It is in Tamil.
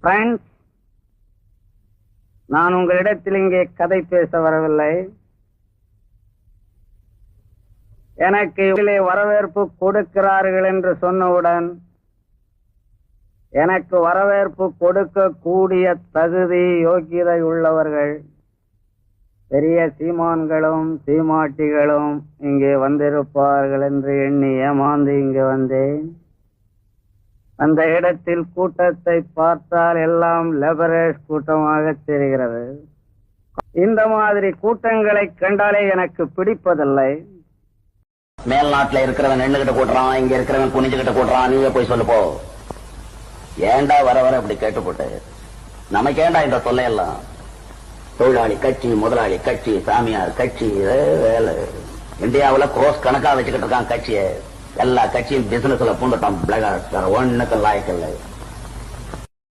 ஃப்ரெண்ட்ஸ், நான் உங்களிடத்தில் இங்கே கதை பேச வரவில்லை. எனக்கு இதிலே வரவேற்பு கொடுக்கிறார்கள் என்று சொன்னவுடன் எனக்கு வரவேற்பு கொடுக்கக்கூடிய தகுதி யோக்கியதை உள்ளவர்கள் பெரிய சீமான்களும் சீமாட்டிகளும் இங்கே வந்திருப்பார்கள் என்று எண்ணி ஏமாந்து இங்கு வந்தேன். அந்த இடத்தில் கூட்டத்தை பார்த்தால் எல்லாம் லெபரேஜ் கூட்டமாக தெரிகிறது. இந்த மாதிரி கூட்டங்களை கண்டாலே எனக்கு பிடிப்பதில்லை. மேல் நாட்டுல இருக்கிறவன் நின்னுகிட்ட கூட்டுறான், இங்க இருக்கிறவன் குனிஞ்சுகிட்ட கூட்டுறான். நீங்க போய் சொல்லு போ. ஏண்டா வர வர இப்படி கேட்டு போட்டு நமக்கு ஏண்டா இந்த தொல்லையெல்லாம்? தொழிலாளி கட்சி, முதலாளி கட்சி, சாமியார் கட்சி, வேலை இந்தியாவுல கோர்ஸ் கணக்கா வச்சுக்கிட்டு இருக்கான் கட்சியை. எல்லா கட்சியும் பிசினஸ்ல பூந்துட்டான். ஒண்ணுக்கு லாய்க்கு இல்லை.